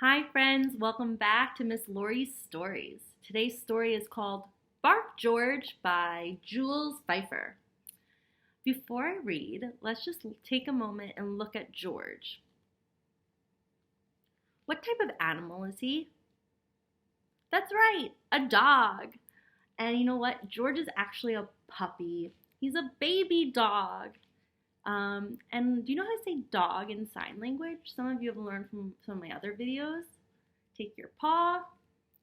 Hi friends, welcome back to Miss Laurie's Stories. Today's story is called Bark George by Jules Feiffer. Before I read, let's just take a moment and look at George. What type of animal is he? That's right, a dog. And you know what? George is actually a puppy. He's a baby dog. And do you know how to say dog in sign language? Some of you have learned from some of my other videos. Take your paw,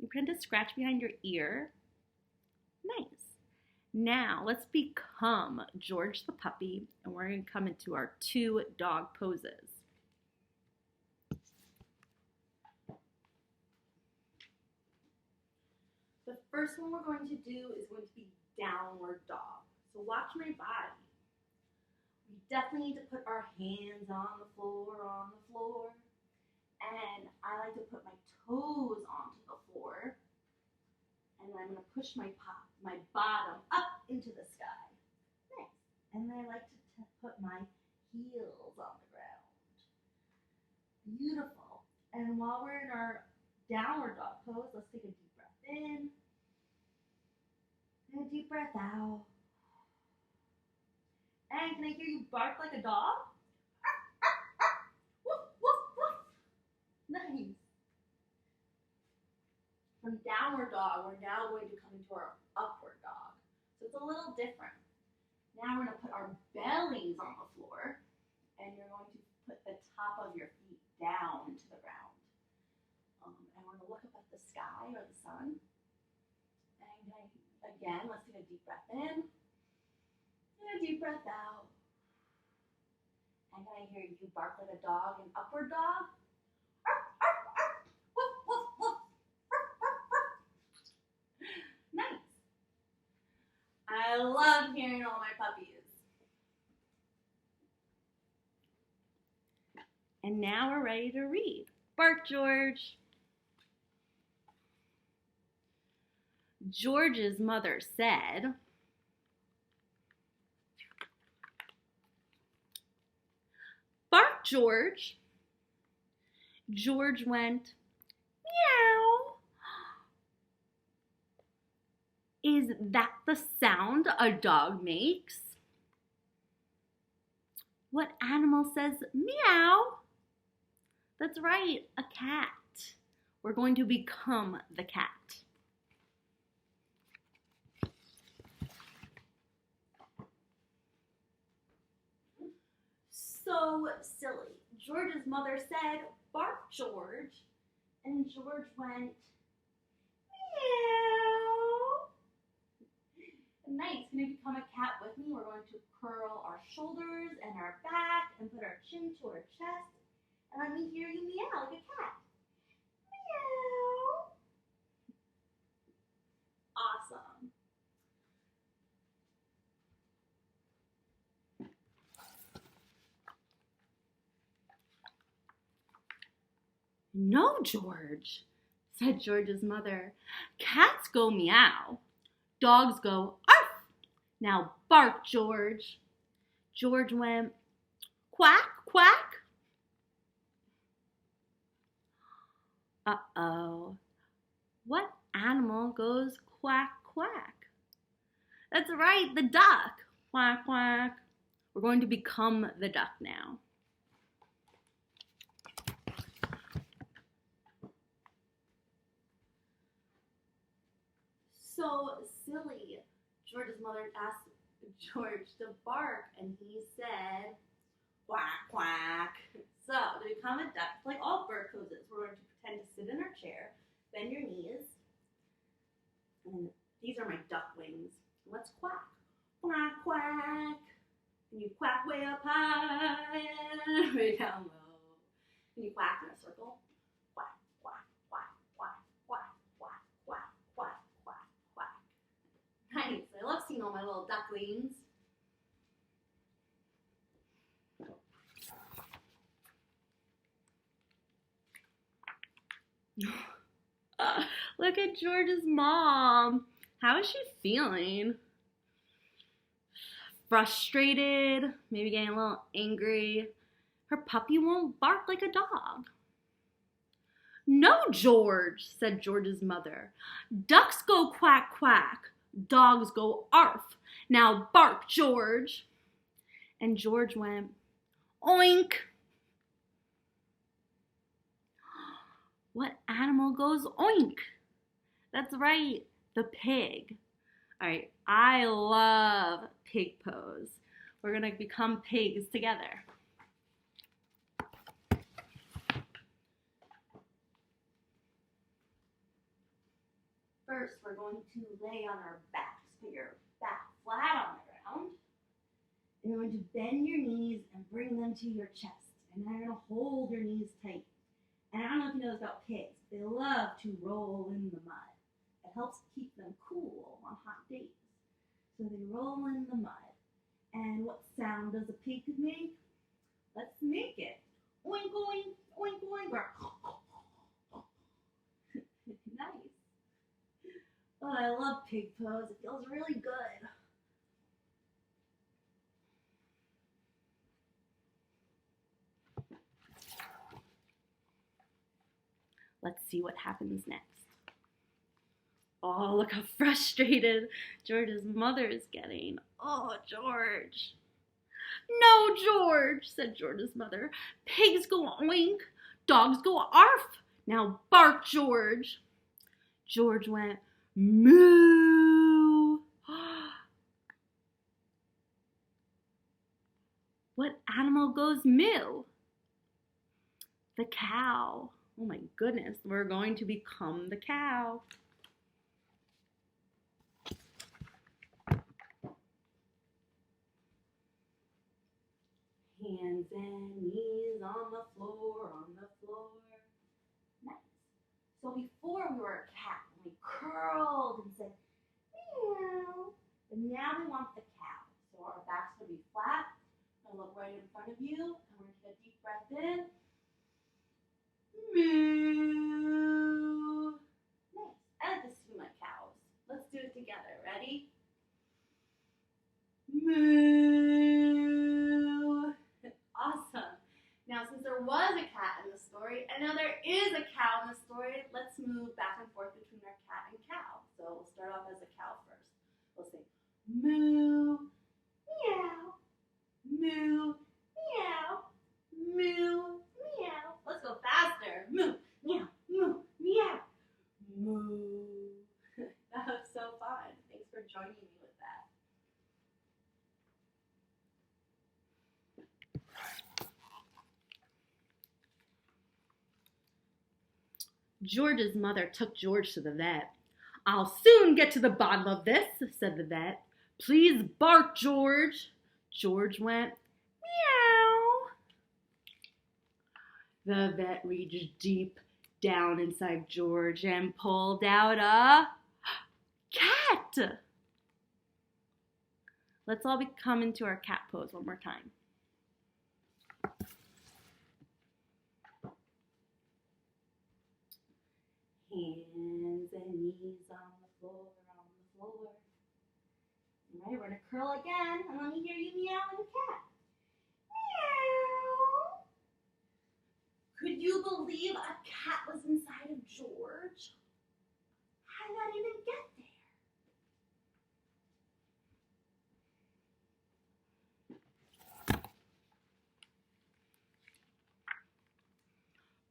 you pretend to scratch behind your ear. Nice. Now let's become George the puppy, and we're going to come into our two dog poses. The first one we're going to do is going to be downward dog. So watch my body. We definitely need to put our hands on the floor. And I like to put my toes onto the floor. And then I'm going to push my bottom up into the sky. Nice. And then I like to put my heels on the ground. Beautiful. And while we're in our downward dog pose, let's take a deep breath in. And a deep breath out. And can I hear you bark like a dog? Woof, woof, woof. Nice. From downward dog, we're now going to come into our upward dog. So it's a little different. Now we're going to put our bellies on the floor, and you're going to put the top of your feet down to the ground. And we're going to look up at the sky or the sun. And again, let's take a deep breath in. And a deep breath out. And can I hear you bark like a dog in upward dog? Arf, arf, arf. Woof, woof, woof. Arf, arf, arf. Nice. I love hearing all my puppies. And now we're ready to read. Bark, George. George's mother said, "Bark, George." George went, "Meow." Is that the sound a dog makes? What animal says meow? That's right, a cat. We're going to become the cat. So silly. George's mother said, "Bark, George." And George went, "Meow." Nice. Can you become a cat with me? We're going to curl our shoulders and our back and put our chin to our chest. And let me hear you meow like a cat. Meow. Awesome. "No, George," said George's mother. "Cats go meow. Dogs go arf. Now bark, George." George went quack, quack. Uh-oh. What animal goes quack, quack? That's right, the duck. Quack, quack. We're going to become the duck now. So silly. George's mother asked George to bark, and he said, quack, quack. So to become a duck, like all bird poses, we're going to pretend to sit in our chair, bend your knees, and these are my duck wings. Let's quack. Quack, quack. Can you quack way up high and way down low? Can you quack in a circle? Quack, quack, quack, quack, quack, quack, quack, quack, quack, quack. Nice. I love seeing all my little ducklings. Look at George's mom. How is she feeling? Frustrated, maybe getting a little angry. Her puppy won't bark like a dog. "No, George," said George's mother. "Ducks go quack, quack. Dogs go arf. Now bark, George." And George went, "Oink." What animal goes oink? That's right, the pig. All right, I love pig pose. We're gonna become pigs together. First, we're going to lay on our backs. Put your back flat on the ground. And you're going to bend your knees and bring them to your chest. And then you're going to hold your knees tight. And I don't know if you know this about pigs. They love to roll in the mud. It helps keep them cool on hot days. So they roll in the mud. And what sound does a pig make? Let's make it. Oink, oink, oink, oink. Nice. Oh, I love pig pose. It feels really good. Let's see what happens next. Oh, look how frustrated George's mother is getting. Oh, George. "No, George," said George's mother. "Pigs go oink, dogs go arf. Now bark, George." George went, "Moo." What animal goes moo? The cow. Oh my goodness, we're going to become the cow. Hands and knees on the floor, on the floor. Nice. So before we were a cat, we curled and said, meow. But now we want the cow. So our back's going to be flat. Going to look right in front of you. And we're going to take a deep breath in. Moo. Nice. I like to swim like cows. Let's do it together. Ready? Moo. Awesome. Now, since there was a cat in the story, and now there is a cow in the story, let's move back and forth between our cat and cow. So we'll start off as a cow first. We'll say moo, meow, moo, meow, moo, meow. Let's go faster. Moo, meow, moo, meow, moo. That was so fun. Thanks for joining me with that. George's mother took George to the vet. "I'll soon get to the bottom of this," said the vet. "Please bark, George." George went, meow. The vet reached deep down inside George and pulled out a cat. Let's all come into our cat pose one more time. Hands and knees on the floor, on the floor. All right, we're going to curl again, and let me hear you meow like a cat. Meow. Could you believe a cat was inside of George? How did that even get there?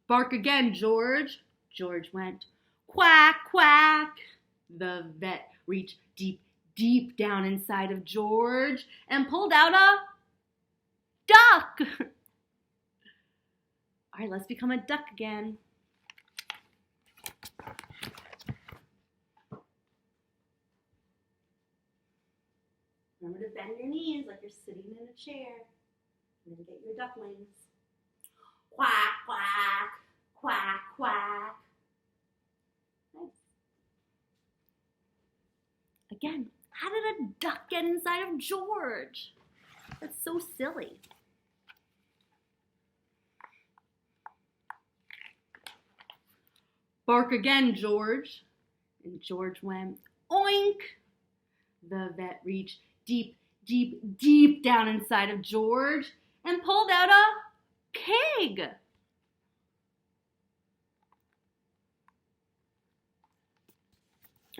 "Bark again, George." George went, quack, quack. The vet reached deep, deep down inside of George and pulled out a duck. All right, let's become a duck again. Remember to bend your knees like you're sitting in a chair. And then get your duck wings. Quack, quack, quack, quack. Nice. Again, how did a duck get inside of George? That's so silly. "Bark again, George." And George went, oink. The vet reached deep, deep, deep down inside of George and pulled out a pig.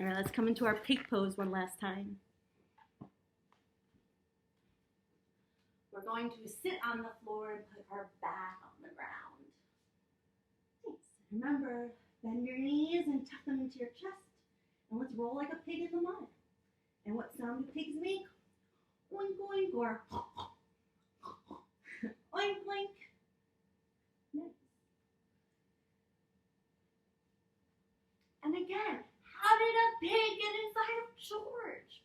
All right, let's come into our pig pose one last time. We're going to sit on the floor and put our back on the ground. Thanks. Remember, bend your knees and tuck them into your chest. And let's roll like a pig in the mud. And what sound do pigs make? Oink, oink, or oink, oink. Nice. And again, how did a pig get inside of George?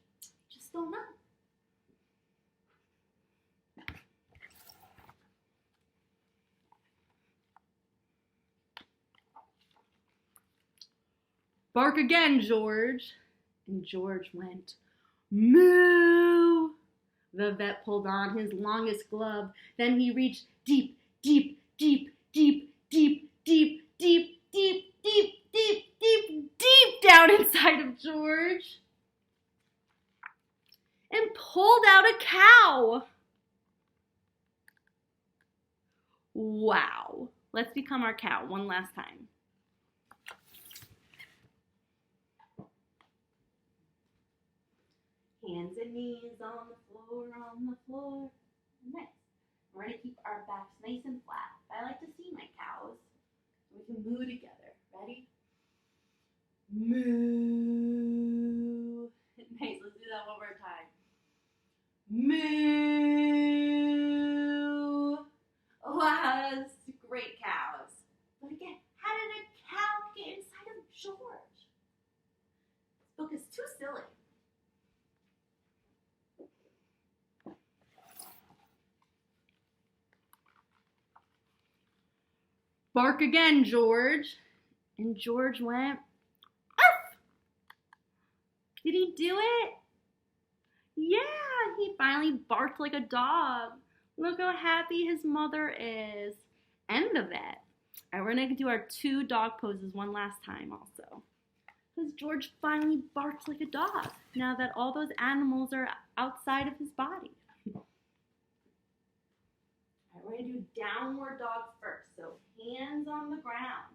Just don't know. Bark again, George. And George went, moo. The vet pulled on his longest glove. Then he reached deep, deep, deep, deep, deep, deep, deep, deep, deep, deep, deep, deep down inside of George and pulled out a cow. Wow. Let's become our cow one last time. Hands and knees on the floor, on the floor. Nice. We're going to keep our backs nice and flat. I like to see my cows. So we can moo together. Ready? Moo. Nice. Let's do that one more time. Moo. Wow, that's great cows. But again, how did a cow get inside of George? This book is too silly. Bark again, George. And George went, arf! Did he do it? Yeah, he finally barked like a dog. Look how happy his mother is. And the vet. All right, we're going to do our 2 dog poses one last time also. Because George finally barks like a dog now that all those animals are outside of his body. We're going to do downward dog first. So hands on the ground.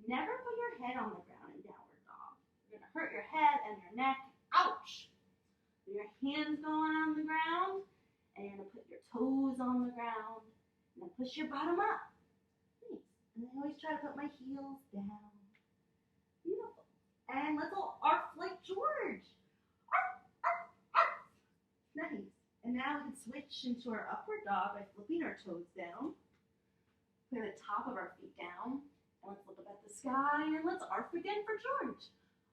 Never put your head on the ground in downward dog. You're going to hurt your head and your neck. Ouch! So your hands going on the ground. And you're going to put your toes on the ground. And then push your bottom up. Nice. And I always try to put my heels down. Beautiful. And let's all arf like George. Arf, arf, arf. Nice. And now we can switch into our upward dog by flipping our toes down. Put the top of our feet down. And let's look up at the sky and let's arf again for George.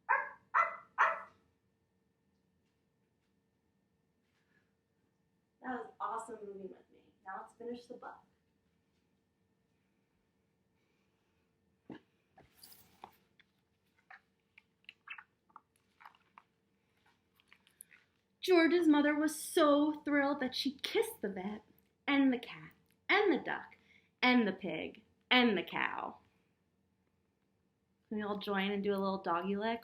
Arf, arf, arf. That was awesome moving with me. Now let's finish the book. George's mother was so thrilled that she kissed the vet and the cat and the duck and the pig and the cow. Can we all join and do a little doggy leg?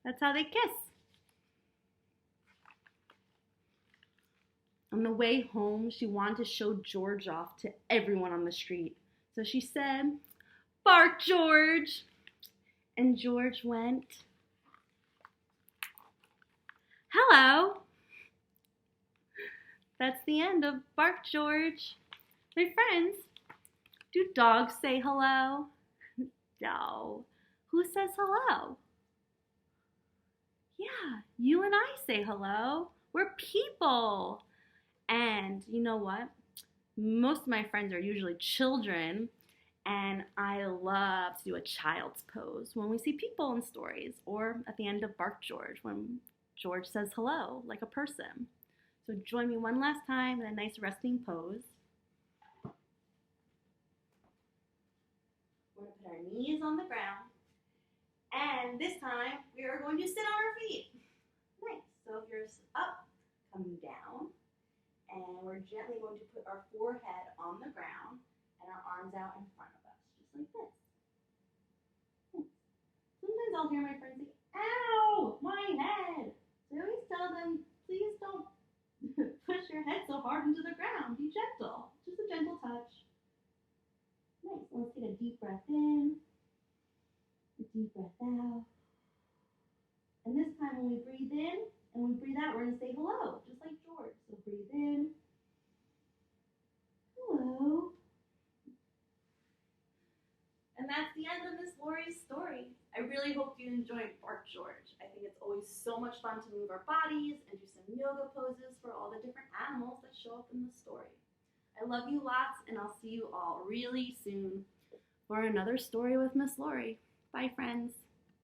That's how they kiss. On the way home, she wanted to show George off to everyone on the street. So she said, "Bark, George." And George went, "Hello." That's the end of Bark, George. My friends, do dogs say hello? No. Who says hello? Yeah, you and I say hello. We're people. And you know what? Most of my friends are usually children, and I love to do a child's pose when we see people in stories, or at the end of Bark, George, when George says hello, like a person. So join me one last time in a nice resting pose. We're going to put our knees on the ground. And this time, we are going to sit on our feet. Nice. So if you're up, come down. And we're gently going to put our forehead on the ground and our arms out in front of us, just like this. Sometimes I'll hear my friends say, "Ow, my head." So I always tell them, please don't push your head so hard into the ground. Be gentle. Just a gentle touch. Nice. Let's take a deep breath in, a deep breath out. when we breathe in and we breathe out, we're going to say hello, just like George. So breathe in. Hello. And that's the end of Miss Laurie's story. I really hope you enjoyed Bark George. I think it's always so much fun to move our bodies and do some yoga poses for all the different animals that show up in the story. I love you lots, and I'll see you all really soon for another story with Miss Laurie. Bye, friends.